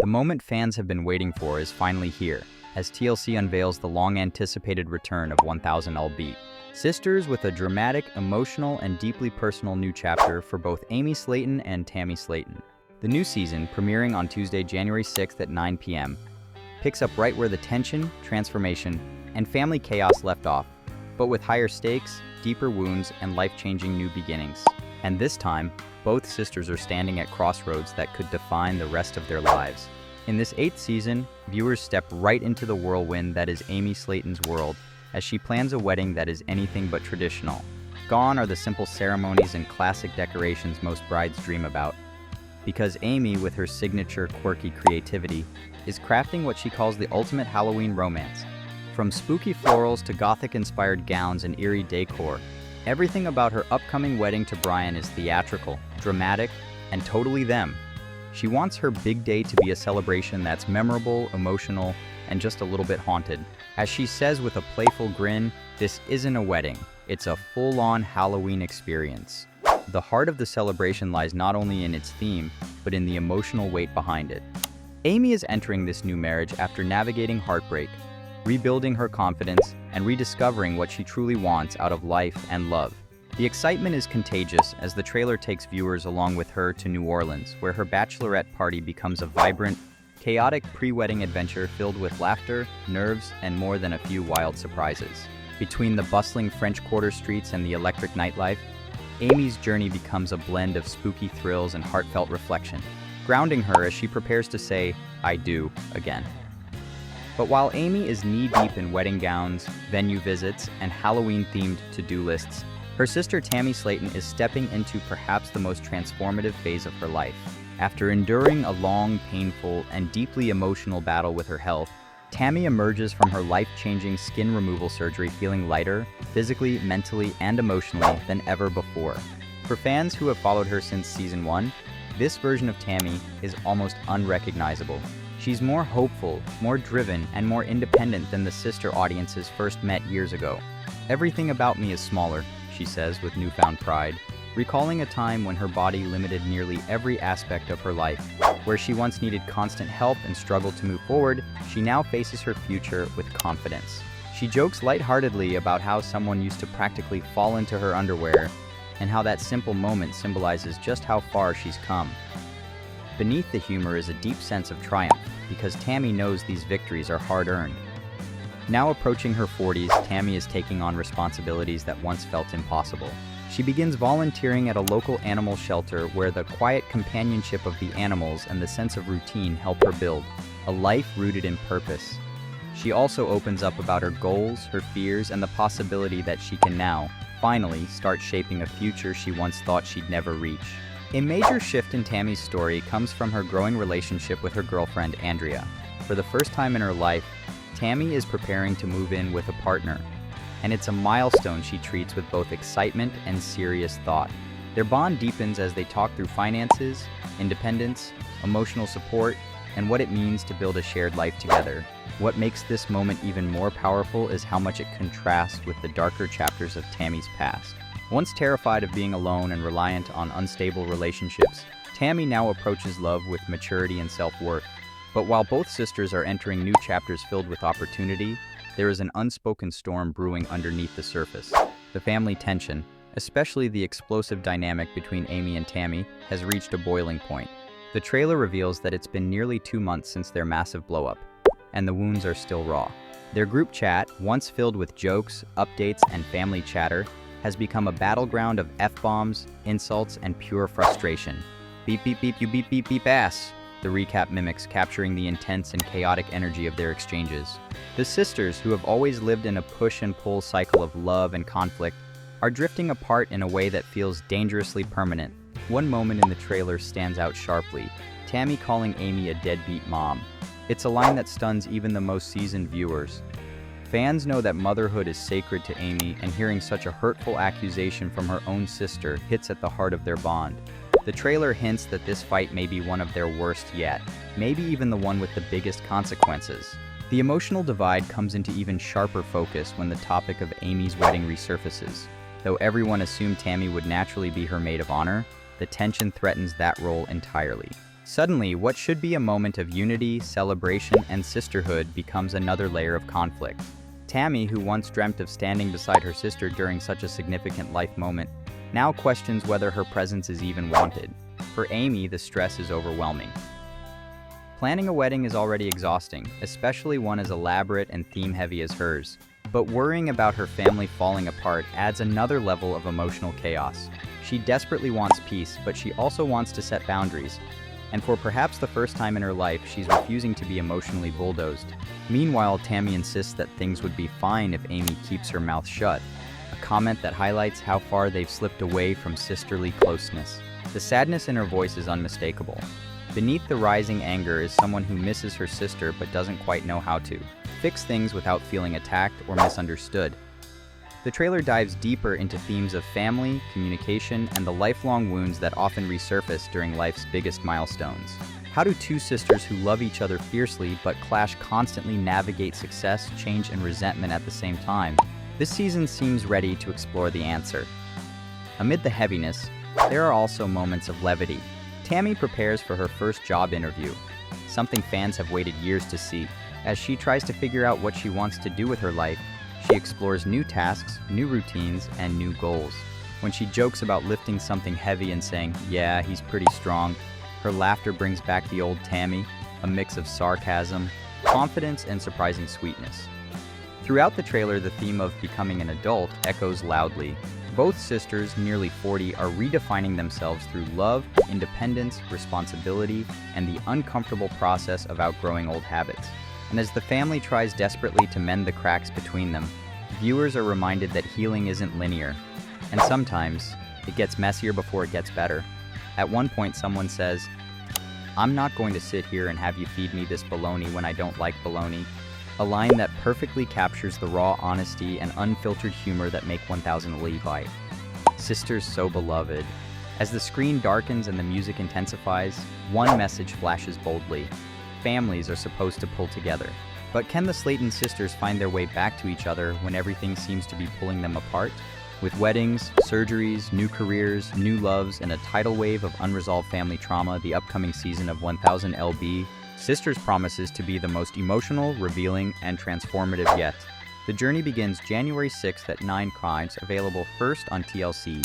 The moment fans have been waiting for is finally here, as TLC unveils the long-anticipated return of 1000 Beat. Sisters with a dramatic, emotional, and deeply personal new chapter for both Amy Slaton and Tammy Slaton. The new season, premiering on Tuesday, January 6th at 9 p.m., picks up right where the tension, transformation, and family chaos left off, but with higher stakes, deeper wounds, and life-changing new beginnings. And this time, both sisters are standing at crossroads that could define the rest of their lives. In this 8th season, viewers step right into the whirlwind that is Amy Slaton's world, as she plans a wedding that is anything but traditional. Gone are the simple ceremonies and classic decorations most brides dream about, because Amy, with her signature quirky creativity, is crafting what she calls the ultimate Halloween romance. From spooky florals to gothic-inspired gowns and eerie decor, everything about her upcoming wedding to Brian is theatrical, dramatic, and totally them. She wants her big day to be a celebration that's memorable, emotional, and just a little bit haunted. As she says with a playful grin, this isn't a wedding, it's a full-on Halloween experience. The heart of the celebration lies not only in its theme, but in the emotional weight behind it. Amy is entering this new marriage after navigating heartbreak, rebuilding her confidence, and rediscovering what she truly wants out of life and love. The excitement is contagious as the trailer takes viewers along with her to New Orleans, where her bachelorette party becomes a vibrant, chaotic pre-wedding adventure filled with laughter, nerves, and more than a few wild surprises. Between the bustling French Quarter streets and the electric nightlife, Amy's journey becomes a blend of spooky thrills and heartfelt reflection, grounding her as she prepares to say, "I do," again. But while Amy is knee-deep in wedding gowns, venue visits, and Halloween-themed to-do lists, her sister Tammy Slaton is stepping into perhaps the most transformative phase of her life. After enduring a long, painful, and deeply emotional battle with her health, Tammy emerges from her life-changing skin removal surgery feeling lighter, physically, mentally, and emotionally than ever before. For fans who have followed her since season 1, this version of Tammy is almost unrecognizable. She's more hopeful, more driven, and more independent than the sister audiences first met years ago. "Everything about me is smaller," she says with newfound pride, recalling a time when her body limited nearly every aspect of her life. Where she once needed constant help and struggled to move forward, she now faces her future with confidence. She jokes lightheartedly about how someone used to practically fall into her underwear, and how that simple moment symbolizes just how far she's come. Beneath the humor is a deep sense of triumph, because Tammy knows these victories are hard-earned. Now approaching her 40s, Tammy is taking on responsibilities that once felt impossible. She begins volunteering at a local animal shelter where the quiet companionship of the animals and the sense of routine help her build a life rooted in purpose. She also opens up about her goals, her fears, and the possibility that she can now, finally, start shaping a future she once thought she'd never reach. A major shift in Tammy's story comes from her growing relationship with her girlfriend, Andrea. For the first time in her life, Tammy is preparing to move in with a partner, and it's a milestone she treats with both excitement and serious thought. Their bond deepens as they talk through finances, independence, emotional support, and what it means to build a shared life together. What makes this moment even more powerful is how much it contrasts with the darker chapters of Tammy's past. Once terrified of being alone and reliant on unstable relationships, Tammy now approaches love with maturity and self-worth. But while both sisters are entering new chapters filled with opportunity, there is an unspoken storm brewing underneath the surface. The family tension, especially the explosive dynamic between Amy and Tammy, has reached a boiling point. The trailer reveals that it's been nearly 2 months since their massive blow-up, and the wounds are still raw. Their group chat, once filled with jokes, updates, and family chatter, has become a battleground of F-bombs, insults, and pure frustration. "Beep beep beep, you beep beep beep ass," the recap mimics, capturing the intense and chaotic energy of their exchanges. The sisters, who have always lived in a push and pull cycle of love and conflict, are drifting apart in a way that feels dangerously permanent. One moment in the trailer stands out sharply, Tammy calling Amy a deadbeat mom. It's a line that stuns even the most seasoned viewers. Fans know that motherhood is sacred to Amy, and hearing such a hurtful accusation from her own sister hits at the heart of their bond. The trailer hints that this fight may be one of their worst yet, maybe even the one with the biggest consequences. The emotional divide comes into even sharper focus when the topic of Amy's wedding resurfaces. Though everyone assumed Tammy would naturally be her maid of honor, the tension threatens that role entirely. Suddenly, what should be a moment of unity, celebration, and sisterhood becomes another layer of conflict. Tammy, who once dreamt of standing beside her sister during such a significant life moment, now questions whether her presence is even wanted. For Amy, the stress is overwhelming. Planning a wedding is already exhausting, especially one as elaborate and theme-heavy as hers. But worrying about her family falling apart adds another level of emotional chaos. She desperately wants peace, but she also wants to set boundaries. And for perhaps the first time in her life, she's refusing to be emotionally bulldozed. Meanwhile, Tammy insists that things would be fine if Amy keeps her mouth shut, a comment that highlights how far they've slipped away from sisterly closeness. The sadness in her voice is unmistakable. Beneath the rising anger is someone who misses her sister but doesn't quite know how to fix things without feeling attacked or misunderstood. The trailer dives deeper into themes of family, communication, and the lifelong wounds that often resurface during life's biggest milestones. How do two sisters who love each other fiercely but clash constantly navigate success, change, and resentment at the same time? This season seems ready to explore the answer. Amid the heaviness, there are also moments of levity. Tammy prepares for her first job interview, something fans have waited years to see. As she tries to figure out what she wants to do with her life, she explores new tasks, new routines, and new goals. When she jokes about lifting something heavy and saying, "Yeah, he's pretty strong," her laughter brings back the old Tammy, a mix of sarcasm, confidence, and surprising sweetness. Throughout the trailer, the theme of becoming an adult echoes loudly. Both sisters, nearly 40, are redefining themselves through love, independence, responsibility, and the uncomfortable process of outgrowing old habits. And as the family tries desperately to mend the cracks between them, viewers are reminded that healing isn't linear, and sometimes it gets messier before it gets better. At one point, someone says, "I'm not going to sit here and have you feed me this bologna when I don't like bologna," a line that perfectly captures the raw honesty and unfiltered humor that make 1000 Levi. Sisters so beloved. As the screen darkens and the music intensifies, one message flashes boldly. Families are supposed to pull together. But can the Slaton sisters find their way back to each other when everything seems to be pulling them apart? With weddings, surgeries, new careers, new loves, and a tidal wave of unresolved family trauma, the upcoming season of 1000 LB Sisters promises to be the most emotional, revealing, and transformative yet. The journey begins January 6th at 9 p.m, available first on TLC,